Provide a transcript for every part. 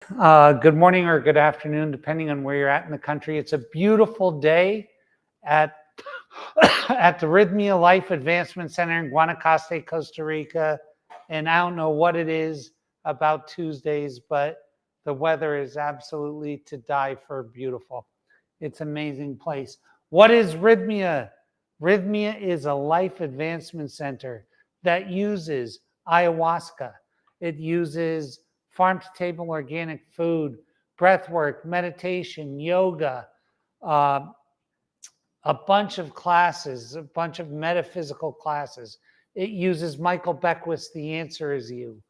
Good morning or good afternoon, depending on where you're at in the country. It's a beautiful day at at the Rhythmia Life Advancement Center in Guanacaste, Costa Rica. And I don't know what it is about Tuesdays, but the weather is absolutely to die for beautiful. It's an amazing place. What is Rhythmia? Rhythmia is a life advancement center that uses ayahuasca. It uses farm to table organic food, breath work, meditation, yoga, uh, a bunch of classes, a bunch of metaphysical classes. It uses Michael Beckwith's The Answer Is You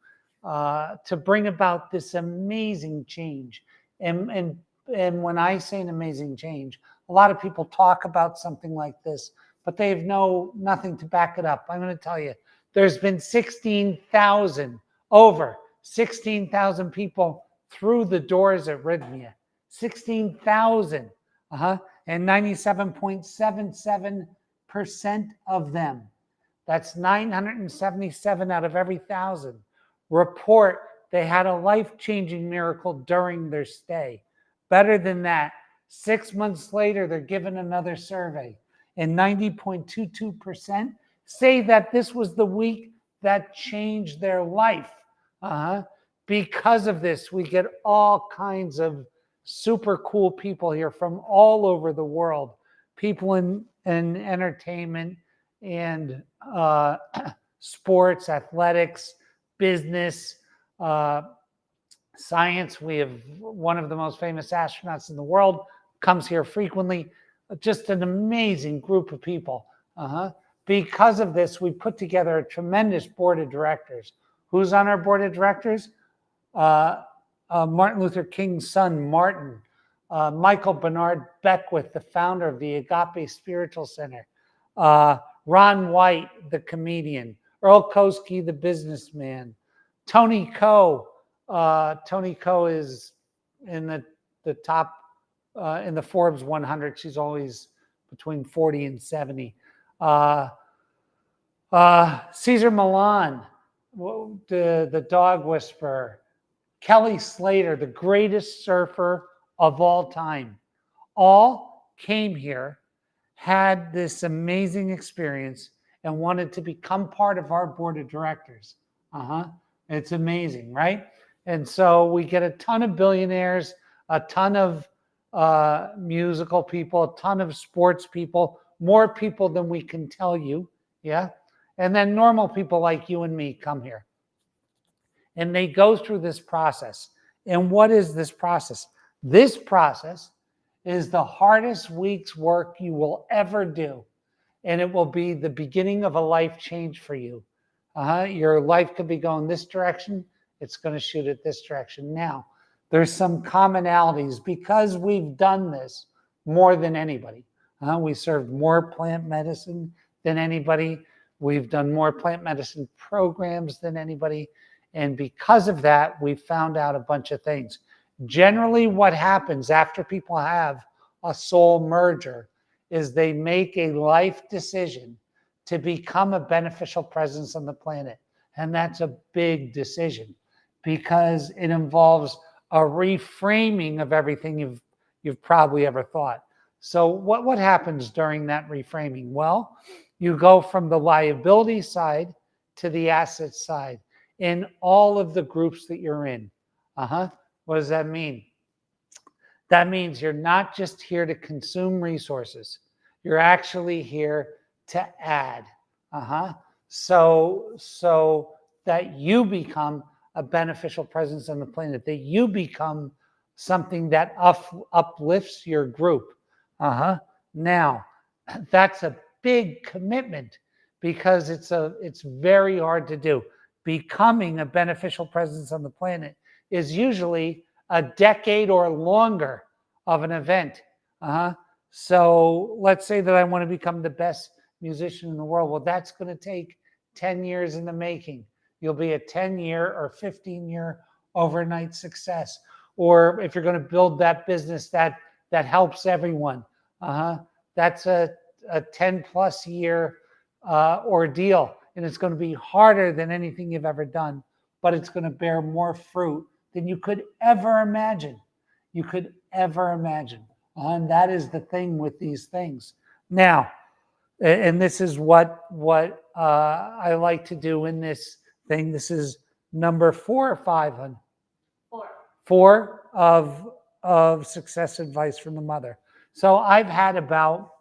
to bring about this amazing change. And, and, and when I say an amazing change, a lot of people talk about something like this, but they have nothing to back it up. I'm going to tell you, there's been over 16,000 people through the doors at Rhythmia. 16,000. And 97.77% of them, that's 977 out of every 1,000, report they had a life-changing miracle during their stay. Better than that, 6 months later, they're given another survey, and 90.22% say that this was the week that changed their life. Because of this, we get all kinds of super cool people here from all over the world, people in entertainment and sports, athletics, business, science. We have one of the most famous astronauts in the world comes here frequently. Just an amazing group of people. Because of this, we put together a tremendous board of directors. Who's on our board of directors? Martin Luther King's son, Martin, Michael Bernard Beckwith, the founder of the Agape Spiritual Center, Ron White, the comedian, Earl Koski, the businessman, Tony Coe. Tony Coe is in the top, in the Forbes 100. She's always between 40 and 70. Caesar Milan, the dog whisperer. Kelly Slater, the greatest surfer of all time, all came here, had this amazing experience, and wanted to become part of our board of directors. It's amazing, right? And so we get a ton of billionaires, a ton of musical people, a ton of sports people, more people than we can tell you, yeah? And then normal people like you and me come here. And they go through this process. And what is this process? This process is the hardest week's work you will ever do. And it will be the beginning of a life change for you. Your life could be going this direction. It's going to shoot it this direction. Now, there's some commonalities because we've done this more than anybody. We served more plant medicine than anybody. We've done more plant medicine programs than anybody. And because of that, we found out a bunch of things. Generally, what happens after people have a soul merger is they make a life decision to become a beneficial presence on the planet. And that's a big decision because it involves a reframing of everything you've probably ever thought. So what happens during that reframing? Well, you go from the liability side to the asset side in all of the groups that you're in. What does that mean? That means you're not just here to consume resources. You're actually here to add. So that you become a beneficial presence on the planet, that you become something that uplifts your group. Now, that's a big commitment because it's very hard to do. Becoming a beneficial presence on the planet is usually a decade or longer of an event. So let's say that I want to become the best musician in the world. Well, that's going to take 10 years in the making. You'll be a 10-year or 15-year overnight success. Or if you're going to build that business that helps everyone, that's a 10-plus year ordeal. And it's going to be harder than anything you've ever done, but it's going to bear more fruit than you could ever imagine. You could ever imagine. And that is the thing with these things. Now, and this is what I like to do in this thing. This is number 4 or 5, hon? 4 of success advice from the mother. So I've had about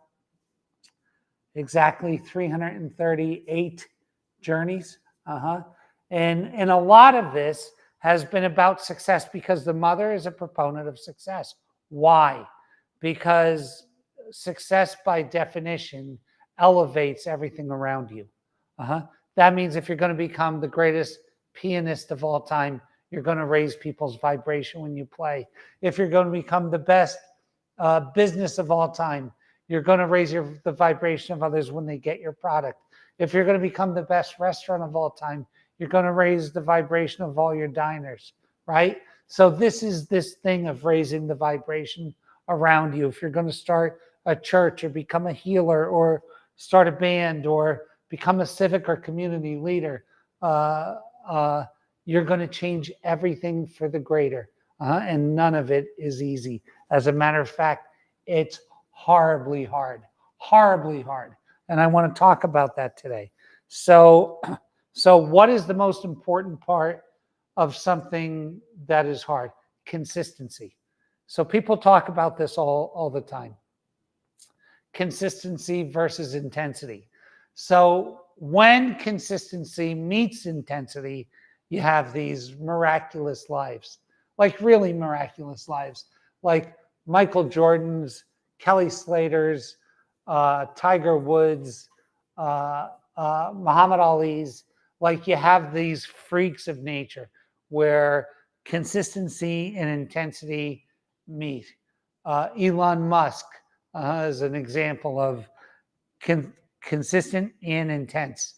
exactly 338 journeys. And a lot of this has been about success because the mother is a proponent of success. Why? Because success by definition elevates everything around you. That means if you're going to become the greatest pianist of all time, you're going to raise people's vibration when you play. If you're going to become the best business of all time, you're going to raise the vibration of others when they get your product. If you're going to become the best restaurant of all time, you're going to raise the vibration of all your diners, right? So this is this thing of raising the vibration around you. If you're going to start a church or become a healer or start a band or become a civic or community leader, you're going to change everything for the greater. And none of it is easy. As a matter of fact, it's horribly hard. And I want to talk about that today. So what is the most important part of something that is hard? Consistency. So people talk about this all the time. Consistency versus intensity. So when consistency meets intensity, you have these miraculous lives, like really miraculous lives, like Michael Jordan's, Kelly Slater's, Tiger Woods, Muhammad Ali's. Like you have these freaks of nature where consistency and intensity meet. Elon Musk is an example of consistent and intense.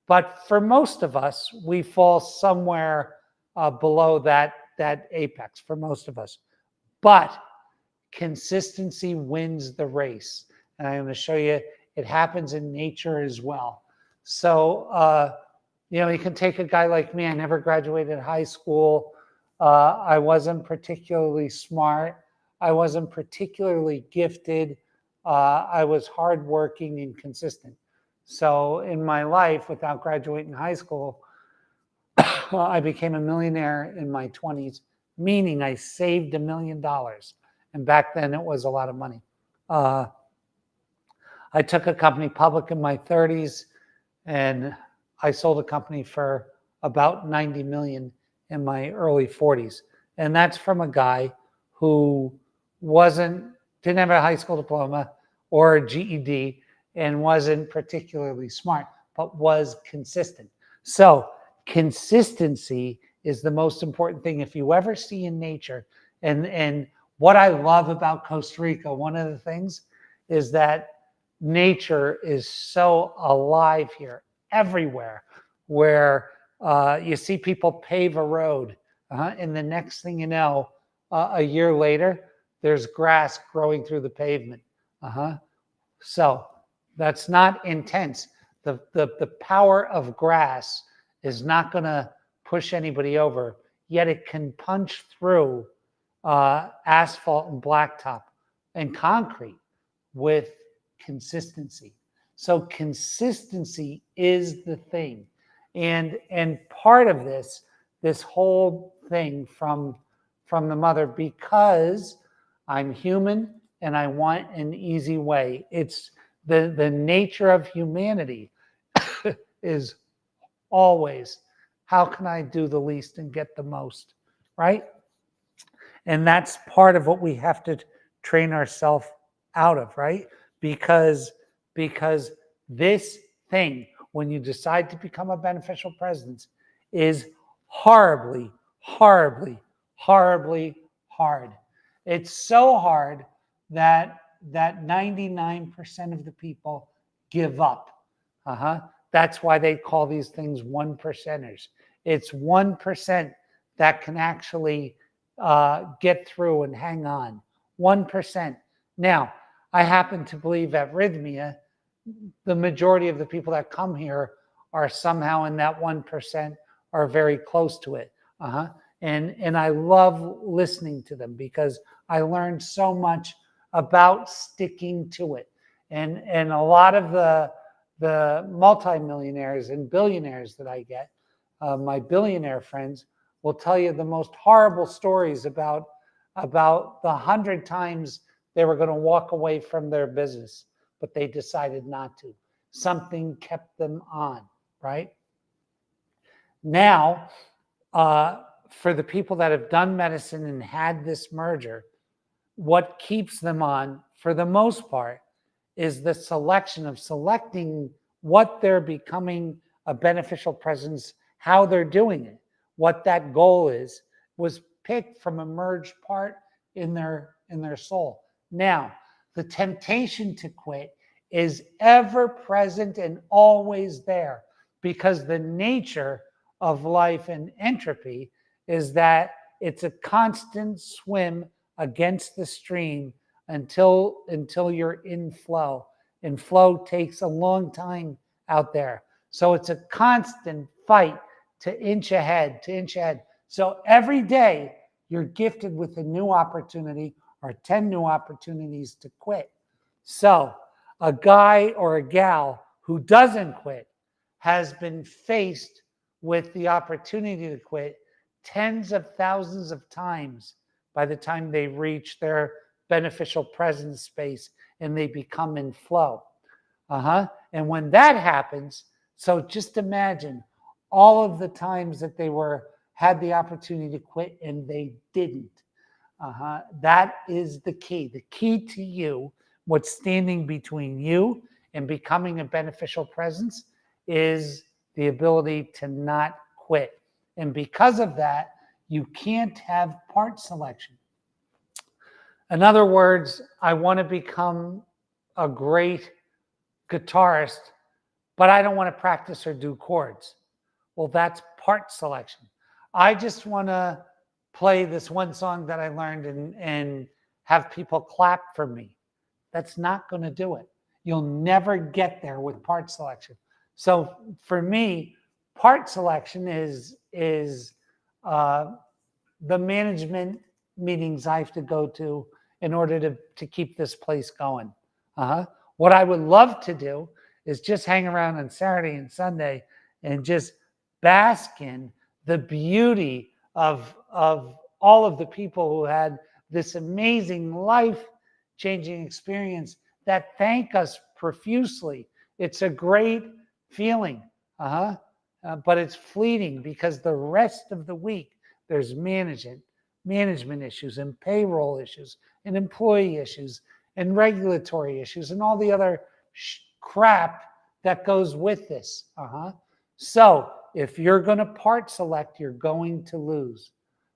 But for most of us, we fall somewhere below that apex for most of us. But consistency wins the race. And I'm going to show you it happens in nature as well. So, you can take a guy like me. I never graduated high school. I wasn't particularly smart. I wasn't particularly gifted. I was hardworking and consistent. So in my life, without graduating high school, I became a millionaire in my 20s, meaning I saved $1 million. And back then it was a lot of money. I took a company public in my 30s and I sold a company for about 90 million in my early 40s. And that's from a guy who didn't have a high school diploma or a GED and wasn't particularly smart, but was consistent. So consistency is the most important thing. If you ever see in nature, and what I love about Costa Rica, one of the things is that nature is so alive here, everywhere, where you see people pave a road, and the next thing you know, a year later, there's grass growing through the pavement. So that's not intense. The power of grass is not going to push anybody over, yet it can punch through asphalt and blacktop and concrete with consistency. So consistency is the thing. And part of this whole thing from the mother, because I'm human and I want an easy way. It's the nature of humanity is always, how can I do the least and get the most, right? And that's part of what we have to train ourselves out of, right? Because this thing, when you decide to become a beneficial presence, is horribly, horribly, horribly hard. It's so hard that 99% of the people give up. That's why they call these things 1%ers. It's 1% that can actually get through and hang on. 1%. Now, I happen to believe at Rhythmia, the majority of the people that come here are somehow in that 1% or very close to it. And I love listening to them because I learned so much about sticking to it. And a lot of the multimillionaires and billionaires that I get, my billionaire friends, will tell you the most horrible stories about the 100 times they were going to walk away from their business, but they decided not to. Something kept them on, right? Now, for the people that have done medicine and had this merger, what keeps them on, for the most part, is the selecting what they're becoming a beneficial presence, how they're doing it, what that goal is, was picked from a merged part in their soul. Now, the temptation to quit is ever present and always there, because the nature of life and entropy is that it's a constant swim against the stream until you're in flow. And flow takes a long time out there. So it's a constant fight to inch ahead, to inch ahead. So every day you're gifted with a new opportunity or 10 new opportunities to quit. So a guy or a gal who doesn't quit has been faced with the opportunity to quit tens of thousands of times by the time they reach their beneficial presence space and they become in flow. And when that happens, so just imagine all of the times that they had the opportunity to quit and they didn't. That is the key. The key to you, what's standing between you and becoming a beneficial presence, is the ability to not quit. And because of that, you can't have part selection. In other words, I want to become a great guitarist, but I don't want to practice or do chords. Well, that's part selection. I just want to play this one song that I learned and have people clap for me. That's not going to do it. You'll never get there with part selection. So for me, part selection is the management meetings I have to go to in order to keep this place going. What I would love to do is just hang around on Saturday and Sunday and just bask in the beauty of all of the people who had this amazing life-changing experience that thank us profusely. It's a great feeling, but it's fleeting because the rest of the week there's management issues and payroll issues and employee issues and regulatory issues and all the other crap that goes with this. So if you're going to part select, you're going to lose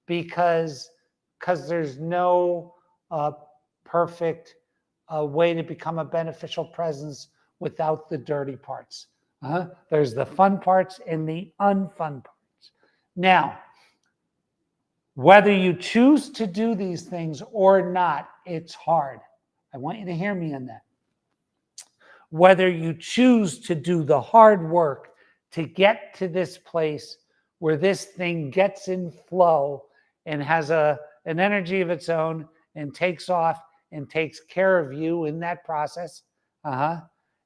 because there's no perfect way to become a beneficial presence without the dirty parts. There's the fun parts and the unfun parts. Now, whether you choose to do these things or not, it's hard. I want you to hear me on that. Whether you choose to do the hard work to get to this place where this thing gets in flow and has an energy of its own and takes off and takes care of you in that process,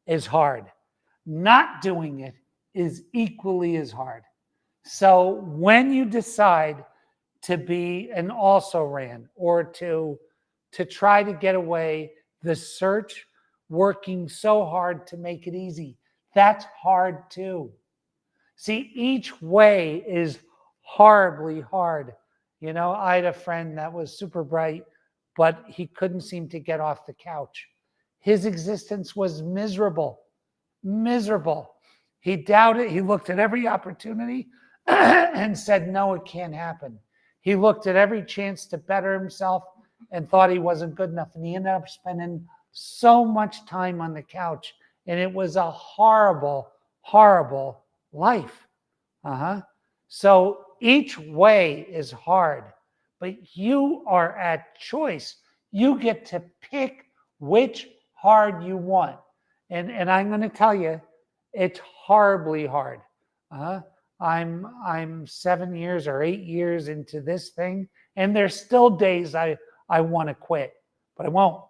is hard. Not doing it is equally as hard. So when you decide to be an also-ran or to try to get away, the search, working so hard to make it easy, that's hard too. See, each way is horribly hard. You know, I had a friend that was super bright, but he couldn't seem to get off the couch. His existence was miserable. He doubted, he looked at every opportunity and said, no, it can't happen. He looked at every chance to better himself and thought he wasn't good enough. And he ended up spending so much time on the couch. And it was a horrible, horrible life. So each way is hard, but you are at choice. You get to pick which hard you want. And I'm going to tell you, it's horribly hard. I'm 7 years or 8 years into this thing, and there's still days I want to quit, but I won't.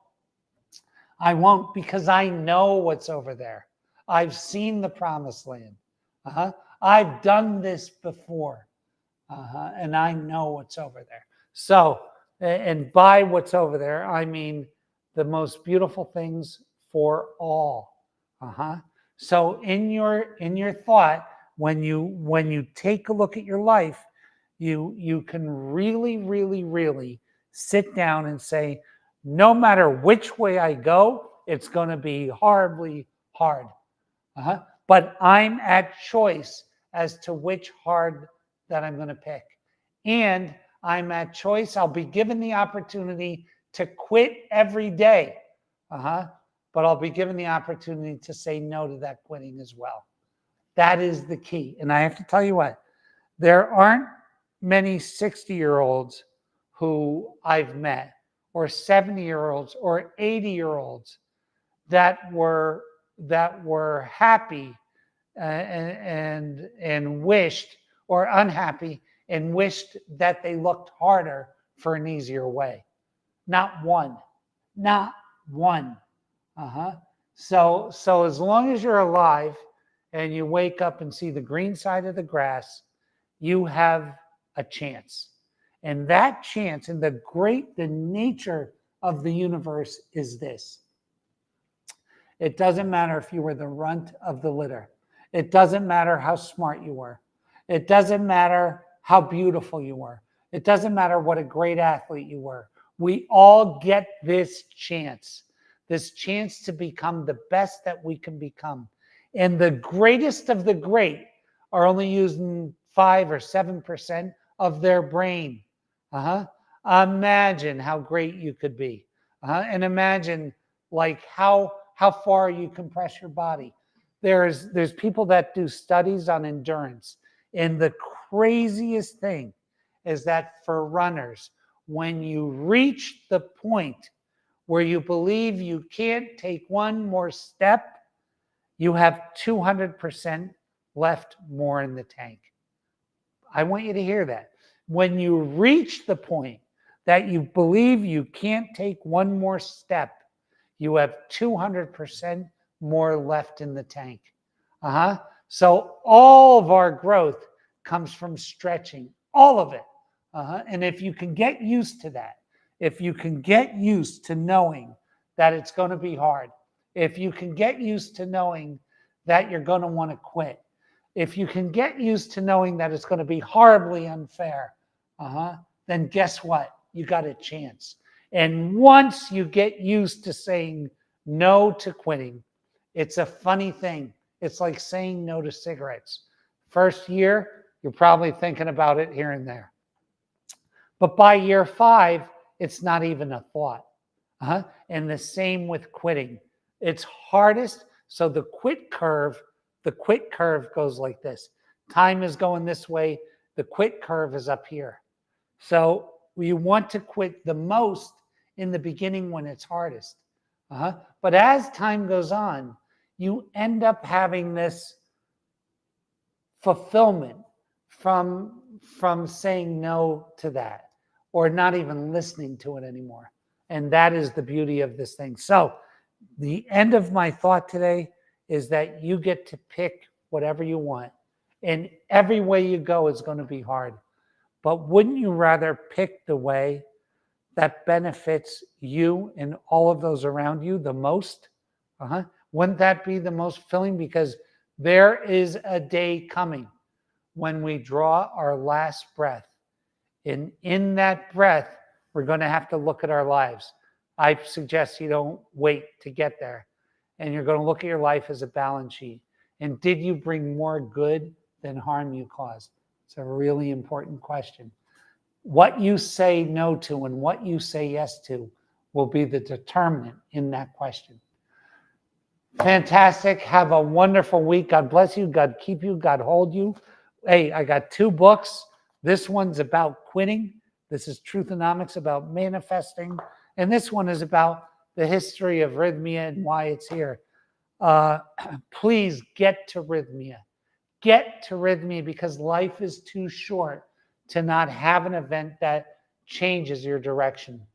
I won't, because I know what's over there. I've seen the promised land. Uh-huh. I've done this before. And I know what's over there. So, and by what's over there, I mean the most beautiful things for all. So in your thought, when you take a look at your life, you can really sit down and say, no matter which way I go, it's going to be horribly hard. But I'm at choice as to which hard that I'm going to pick. And I'm at choice. I'll be given the opportunity to quit every day. But I'll be given the opportunity to say no to that quitting as well. That is the key. And I have to tell you what, there aren't many 60-year-olds who I've met, or 70-year-olds or 80-year-olds that were happy and wished, or unhappy and wished that they looked harder for an easier way. Not one. Not one. So as long as you're alive and you wake up and see the green side of the grass, you have a chance. And that chance, and the nature of the universe is this. It doesn't matter if you were the runt of the litter. It doesn't matter how smart you were. It doesn't matter how beautiful you were. It doesn't matter what a great athlete you were. We all get this chance to become the best that we can become. And the greatest of the great are only using 5 or 7% of their brain. Imagine how great you could be. And imagine like how far you can press your body. There's people that do studies on endurance. And the craziest thing is that for runners, when you reach the point where you believe you can't take one more step, you have 200% left more in the tank. I want you to hear that. When you reach the point that you believe you can't take one more step, you have 200% more left in the tank. So all of our growth comes from stretching, all of it. And if you can get used to that, if you can get used to knowing that it's going to be hard, if you can get used to knowing that you're going to want to quit, if you can get used to knowing that it's going to be horribly unfair, then guess what? You got a chance. And once you get used to saying no to quitting, it's a funny thing. It's like saying no to cigarettes. First year, you're probably thinking about it here and there. But by year 5, it's not even a thought. And the same with quitting. It's hardest. So the quit curve goes like this. Time is going this way. The quit curve is up here. So you want to quit the most in the beginning when it's hardest. But as time goes on, you end up having this fulfillment from saying no to that, or not even listening to it anymore. And that is the beauty of this thing. So the end of my thought today is that you get to pick whatever you want. And every way you go is going to be hard. But wouldn't you rather pick the way that benefits you and all of those around you the most? Wouldn't that be the most fulfilling? Because there is a day coming when we draw our last breath. And in that breath, we're going to have to look at our lives. I suggest you don't wait to get there. And you're going to look at your life as a balance sheet. And did you bring more good than harm you caused? It's a really important question. What you say no to and what you say yes to will be the determinant in that question. Fantastic. Have a wonderful week. God bless you. God keep you. God hold you. Hey, I got 2 books. This one's about quitting. This is Truthonomics, about manifesting. And this one is about the history of Rhythmia and why it's here. Please get to Rhythmia. Get to Rhythmia because life is too short to not have an event that changes your direction.